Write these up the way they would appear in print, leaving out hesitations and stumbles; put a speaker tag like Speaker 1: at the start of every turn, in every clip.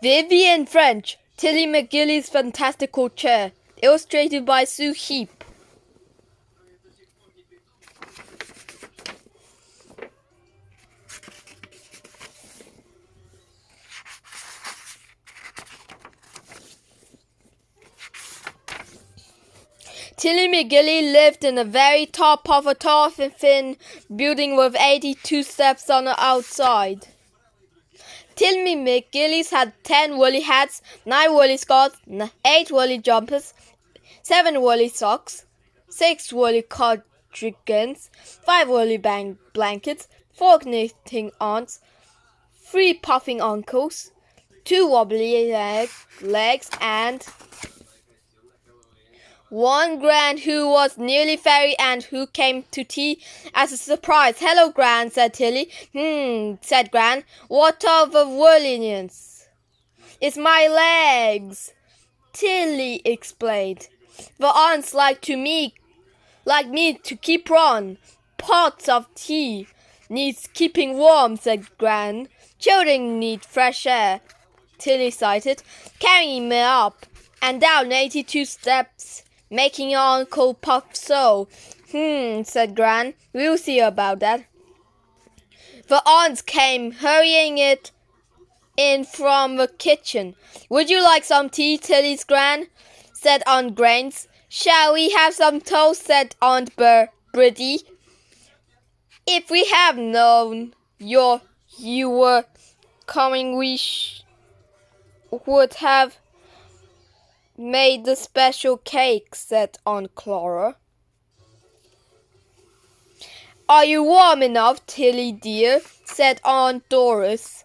Speaker 1: Vivian French, Tilly McGillies' Fantastical Chair, illustrated by Sue Heap. Tilly McGilly lived in the very top of a tall and thin building with 82 steps on the outside. Tilly McGillies had 10 woolly hats, 9 woolly scarves, 8 woolly jumpers, 7 woolly socks, 6 woolly cardigans, 5 woolly blankets, 4 knitting aunts, 3 puffing uncles, 2 wobbly legs, and 1 Gran who was nearly fairy and who came to tea as a surprise. "Hello, Gran," said Tilly. Said Gran. "What of a whirligans?" "It's my legs," Tilly explained. "The aunts like me to keep on. Pots of tea needs keeping warm," said Gran. "Children need fresh air," Tilly cited, carrying me up and down 82 steps, making your uncle puff so. Said Gran. "We'll see about that." The aunts came hurrying in from the kitchen. "Would you like some tea, Tilly's Gran?" said Aunt Grains. "Shall we have some toast?" said Aunt Bridie. "If we had known you were coming, we would have made the special cake," said Aunt Clara. "Are you warm enough, Tilly dear?" said Aunt Doris.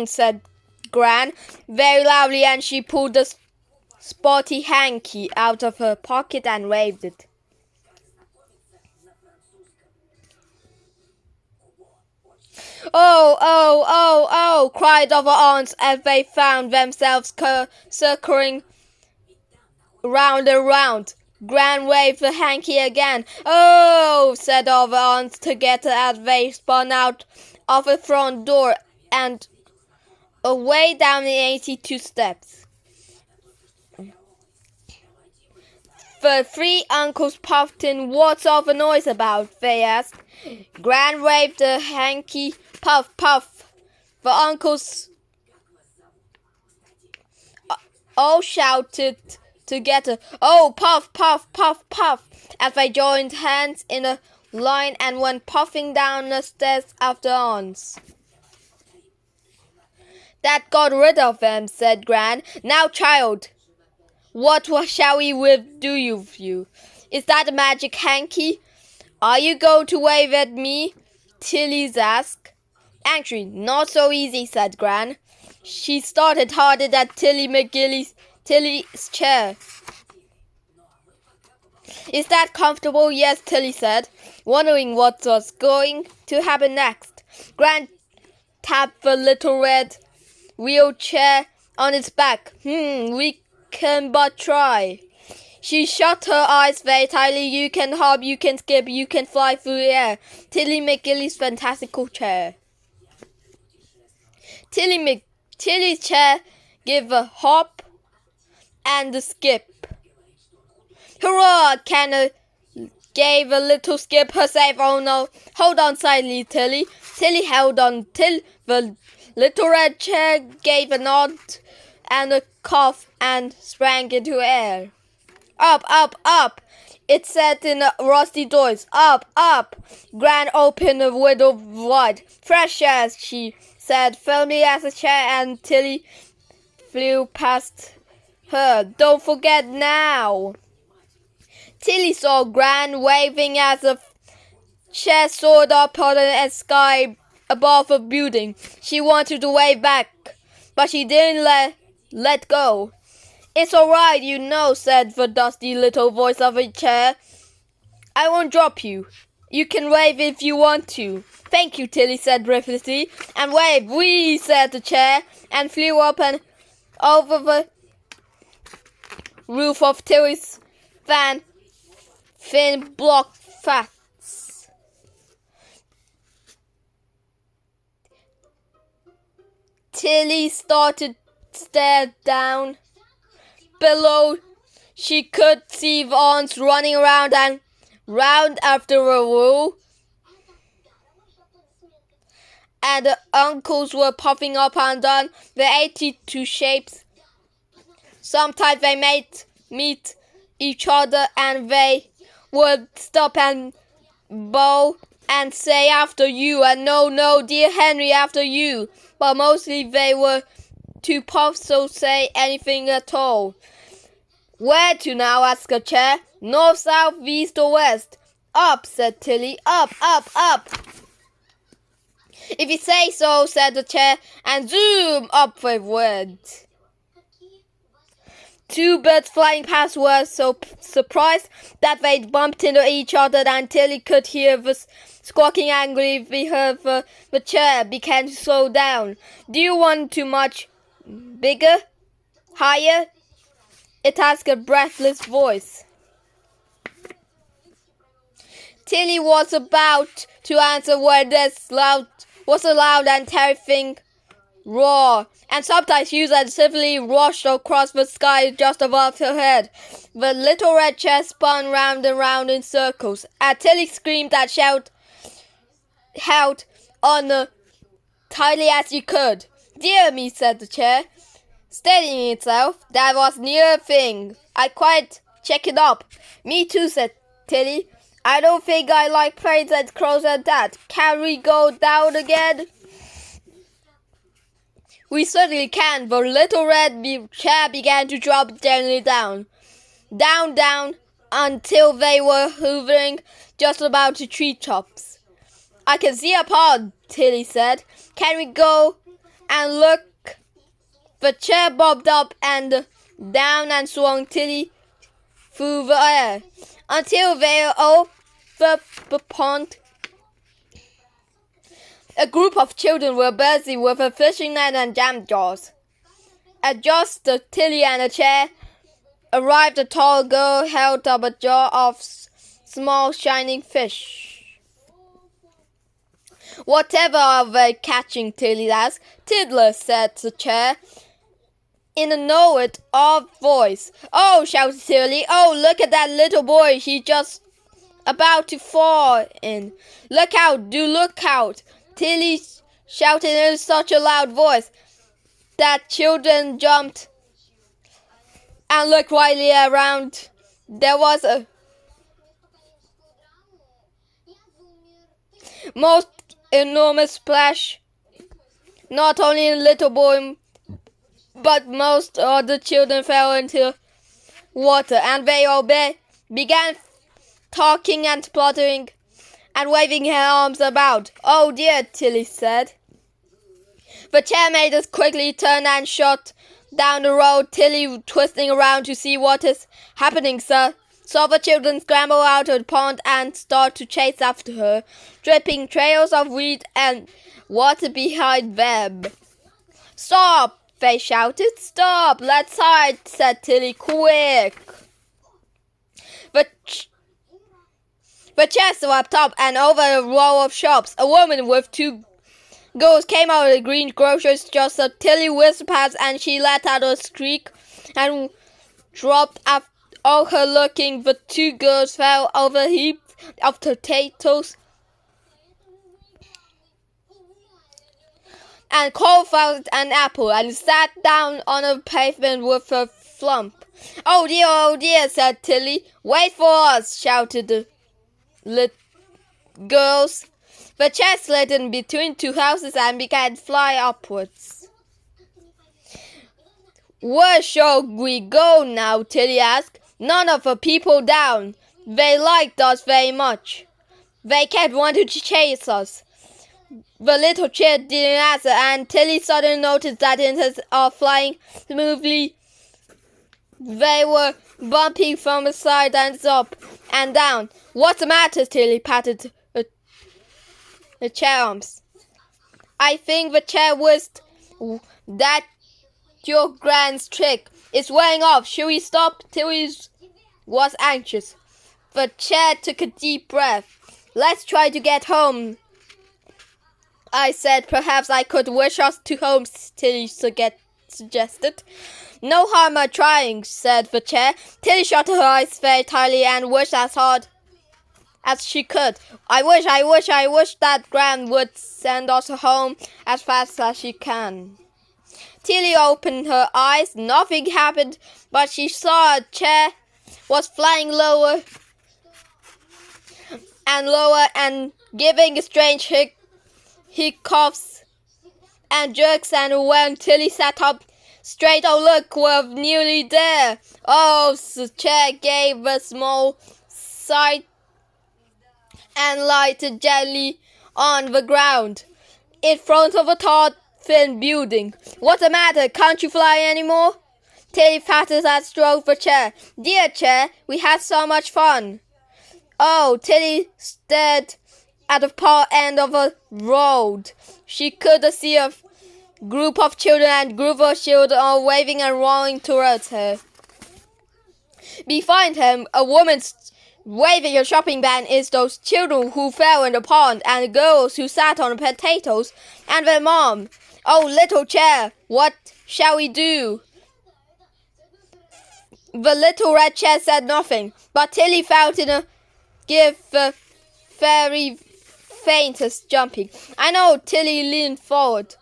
Speaker 1: Said Gran very loudly, and she pulled a spotty hanky out of her pocket and waved it. "Oh, oh, oh, oh!" cried other aunts as they found themselves circling round and round. Gran waved the hanky again. "Oh!" said other aunts together as they spun out of the front door and away down the 82 steps. The 3 uncles puffed in. "What's all the noise about?" they asked. Gran waved the hanky. Puff, puff. The uncles all shouted together, "Oh, puff, puff, puff, puff," as they joined hands in a line and went puffing down the stairs after aunts. "That got rid of them," said Gran. "Now, child, what shall we do with you? Is that a magic hanky? Are you going to wave at me?" Tilly's asked. "Actually, not so easy," said Gran. She started harder at Tilly's chair. "Is that comfortable?" "Yes," Tilly said, wondering what was going to happen next. Gran tapped the little red wheelchair on its back. "We can but try." She shut her eyes very tightly. "You can hop, you can skip, you can fly through the air. Tilly McGilly's Fantastical Chair." Tilly's chair gave a hop and a skip. "Hurrah!" Kenna gave a little skip herself. "Oh no, hold on tightly, Tilly." Tilly held on till the little red chair gave a nod and a cough and sprang into air. "Up, up, up!" it said in a rusty voice. "Up, up!" Gran opened the window wide. "Fresh air," she said, firmly as a chair, and Tilly flew past her. "Don't forget now." Tilly saw Gran waving as the chair soared up on the sky above the building. She wanted to wave back, but she didn't let go. "It's all right, you know," said the dusty little voice of a chair. "I won't drop you. You can wave if you want to." "Thank you," Tilly said briefly, and waved. "Whee!" said the chair, and flew up and over the roof of Tilly's thin block flats. Tilly started stared down. Below, she could see aunts running around and round after a rule, and the uncles were puffing up and down the 82 shapes. Sometimes they meet each other and they would stop and bow and say after you, and no, dear Henry, after you. But mostly they were too puffed to say anything at all. Where to now? Asked the chair. North, south, east or west? Up, said Tilly. Up. If you say so, said the chair, and zoom up they went. Two birds flying past were so surprised that they bumped into each other, and Tilly could hear the squawking angrily. We heard the chair began to slow down. Do you want too much bigger? Higher? It asked a breathless voice. Tilly was about to answer when this was a loud and terrifying roar, and sometimes huge and swiftly rushed across the sky just above her head. The little red chair spun round and round in circles, and Tilly screamed and held on as tightly as she could. Dear me, said the chair, steadying itself. That was near a thing. I quite check it up. Me too, said Tilly. I don't think I like planes and crows and that. Can we go down again? We certainly can. The little red chair began to drop gently down. Down, until they were hovering just above the treetops. I can see a pond, Tilly said. Can we go and look? The chair bobbed up and down and swung Tilly through the air until they were over the pond. A group of children were busy with a fishing net and jam jars. At just the Tilly and the chair arrived, a tall girl held up a jar of small shining fish. Whatever are they catching? Tilly asked. Tiddlers, said the chair, in a know-it-all voice. Oh, shouted Tilly. Oh, look at that little boy. He's just about to fall in. Look out, do look out. Tilly shouted in such a loud voice that children jumped and looked wildly around. There was a most enormous splash. Not only the little boy, but most of the children fell into water, and they all began talking and spluttering and waving her arms about. Oh dear, Tilly said. The chair made us quickly turn and shot down the road, Tilly twisting around to see what is happening, sir. So the children scramble out of the pond and start to chase after her, dripping trails of weed and water behind them. Stop, they shouted. Stop, let's hide, said Tilly. Quick. The chair swept up and over a row of shops. A woman with two girls came out of the green grocery store, so Tilly whizzed past and she let out a shriek and dropped up all her looking. The two girls fell over heaps of potatoes and cauliflower and apple and sat down on the pavement with a flump. Oh dear, said Tilly. Wait for us, shouted the little girls. The chair slid in between two houses and began to fly upwards. Where shall we go now? Tilly asked. None of the people down. They liked us very much. They kept wanting to chase us. The little chair didn't answer, and Tilly suddenly noticed that instead of flying smoothly, they were bumping from the side and up and down. What's the matter? Tilly patted the chair arms. I think the chair whizzed. That your grand's trick. It's wearing off. Should we stop? Tilly was anxious. The chair took a deep breath. Let's try to get home, I said. Perhaps I could wish us to home, Tilly suggested. No harm in trying, said the chair. Tilly shut her eyes very tightly and wished as hard as she could. I wish that Gran would send us home as fast as she can. Tilly opened her eyes. Nothing happened, but she saw a chair was flying lower and giving strange hiccups and jerks, and when Tilly sat up straight, oh look, we're nearly there. Oh, the chair gave a small sigh and lighted gently on the ground in front of a tall, thin building. What's the matter? Can't you fly anymore? Tilly patted and stroked the chair. Dear chair, we had so much fun. Oh, Tilly stared at the far end of the road. She could see a group of children and group of children all waving and rolling towards her. Behind him, a woman waving a shopping bag is those children who fell in the pond and the girls who sat on the potatoes and their mom. Oh, little chair, what shall we do? The little red chair said nothing, but Tilly felt in a give the very faintest jumping. I know. Tilly leaned forward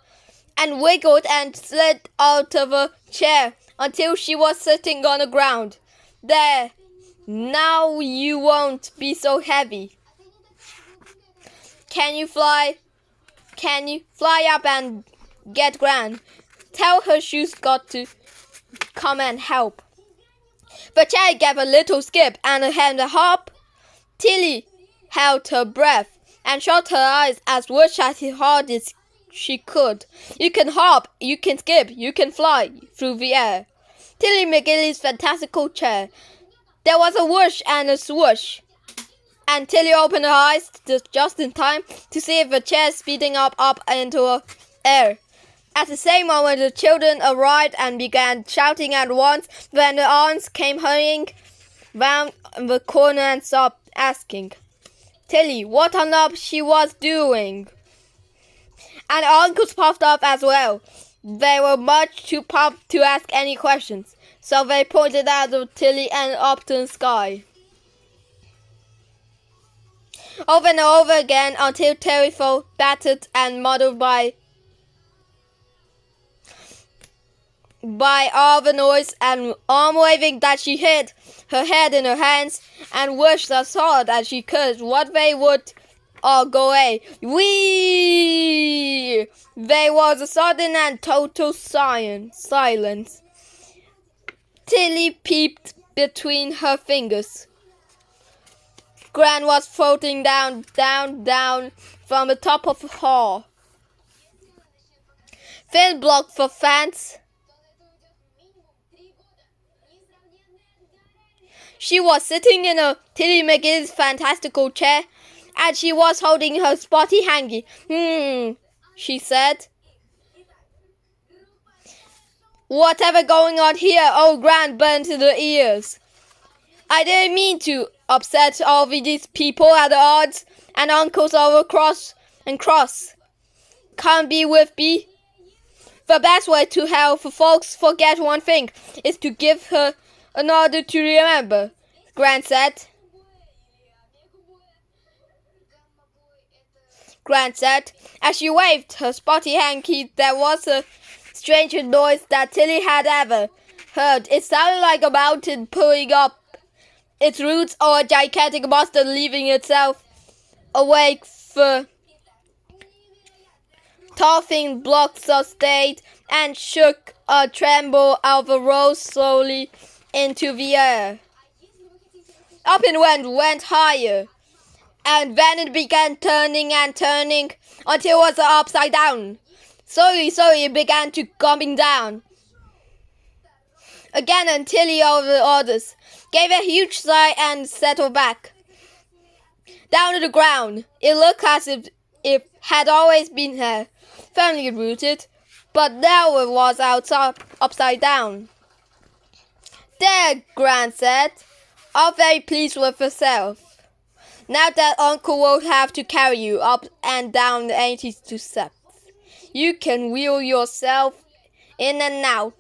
Speaker 1: and wiggled and slid out of the chair until she was sitting on the ground. There, now you won't be so heavy. Can you fly up and get Gran? Tell her she's got to come and help. The chair gave a little skip and a hop. Tilly held her breath and shut her eyes as hard as she could. You can hop, you can skip, you can fly through the air. Tilly McGillies' fantastical chair. There was a whoosh and a swoosh, and Tilly opened her eyes just in time to see the chair speeding up into the air. At the same moment, the children arrived and began shouting at once. Then the aunts came hurrying round the corner and stopped, asking Tilly what on earth she was doing. And uncles popped up as well. They were much too pumped to ask any questions, so they pointed out of Tilly and up to the sky. Over and over again until Tilly felt battered and muddled by all the noise and arm waving that she hid her head in her hands and wished as hard as she could what they would all go away. Whee! There was a sudden and total silence. Tilly peeped between her fingers. Gran was floating down from the top of the hall. Thin block for fans. She was sitting in a Tilly McGill's fantastical chair, and she was holding her spotty hanky. She said. Whatever going on here? Oh, Gran burned to the ears. I didn't mean to upset all these people at the odds and uncles over cross. Can't be with me. The best way to help folks forget one thing is to give her another to remember, Gran said. As she waved her spotty hanky. There was a stranger noise that Tilly had ever heard. It sounded like a mountain pulling up its roots or a gigantic monster leaving itself awake for tossing blocks of stayed and shook a tremble of the rose slowly into the air. Up and went higher, and then it began turning until it was upside down. Slowly it began to coming down. Again, and Tilly over the others gave a huge sigh and settled back down to the ground. It looked as if it had always been there, firmly rooted, but now it was upside down. There, Gran said, all very pleased with herself. Now that Uncle won't have to carry you up and down the 82 steps, you can wheel yourself in and out.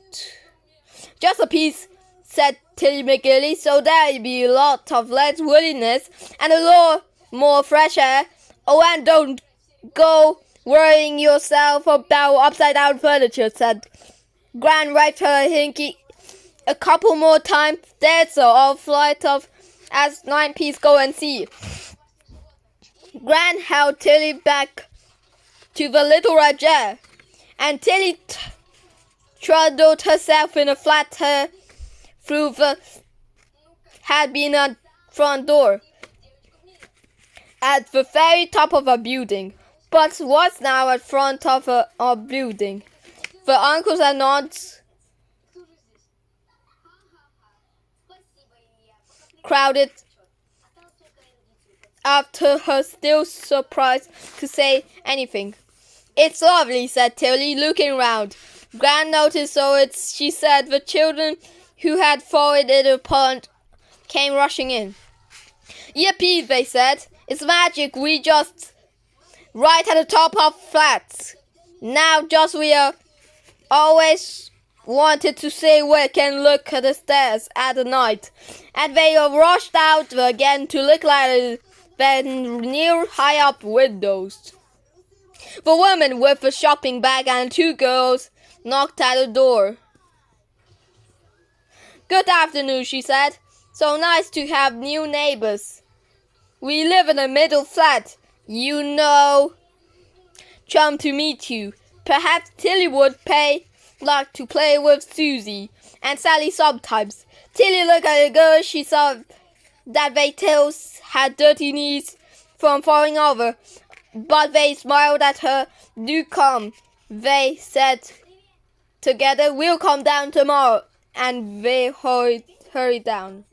Speaker 1: Just a piece, said Tilly McGillies, so there'll be a lot of less woodiness and a lot more fresh air. Oh, and don't go worrying yourself about upside-down furniture, said Gran. Waved her hinky a couple more times. There's a flight of as 9p's go and see. Gran held Tilly back to the little red chair, and Tilly trundled herself in a flat hair through the had been a front door at the very top of a building, but was now at front of a building. The uncles and aunts crowded after her, still surprised to say anything. It's lovely, said Tilly, looking round. Gran noticed, so she said. The children who had followed it upon came rushing in. Yippee, they said. It's magic. We just right at the top of flats. Now just we are always wanted to see where can look at the stairs at the night. And they rushed out again to look like the near high up windows. The woman with the shopping bag and 2 girls knocked at the door. Good afternoon, she said. So nice to have new neighbors. We live in a middle flat, you know. Charmed to meet you. Perhaps Tilly would like to play with Susie and Sally sometimes. Tilly looked at the girls. She saw that their tails had dirty knees from falling over, but they smiled at her. Do come, they said together. We'll come down tomorrow. And they hurried down.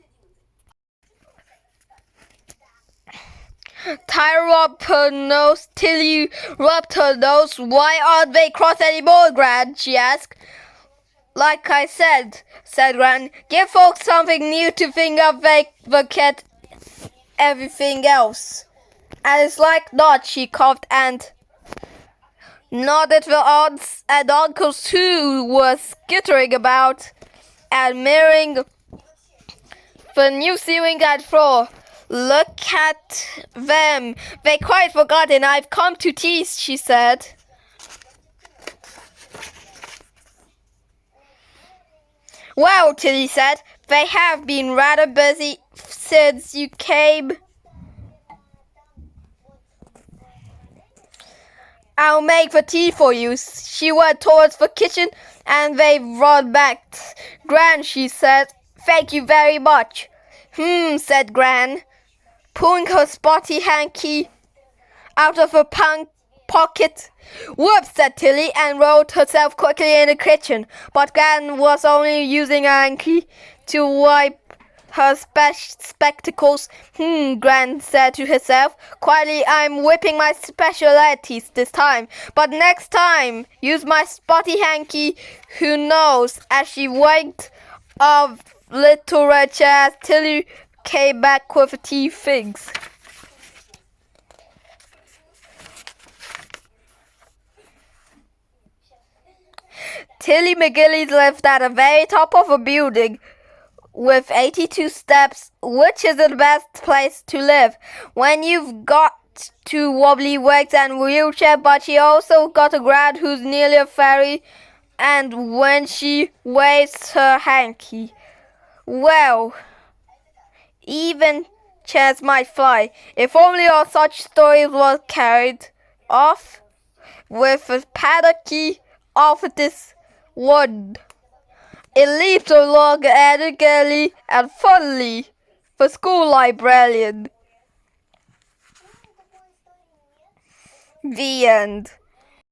Speaker 1: Tyra rubbed her nose. Tilly rubbed her nose. Why aren't they cross anymore, Gran? She asked. Like I said Gran, give folks something new to think of. They forget everything else. And it's like not, she coughed and nodded. The aunts and uncles who were skittering about, admiring the new ceiling and floor. Look at them. They quite forgotten I've come to tease, she said. Well, Tilly said, they have been rather busy since you came. I'll make the tea for you. She went towards the kitchen and they ran back. Gran, she said, thank you very much. Said Gran, pulling her spotty hanky out of her pocket. Whoops, said Tilly, and rolled herself quickly in the kitchen. But Gran was only using a hanky to wipe her spectacles. Gran said to herself. Quietly, I'm whipping my specialities this time. But next time, use my spotty hanky. Who knows? As she winked of little red chairs, Tilly came back with the tea things. Tilly McGillies lived at the very top of a building with 82 steps, which is the best place to live when you've got 2 wobbly legs and wheelchair. But she also got a Gran who's nearly a fairy, and when she waves her hanky, well, even chairs might fly. If only all such stories were carried off with a panicky of this one. It leaped along elegantly and funnily. The school librarian. The end.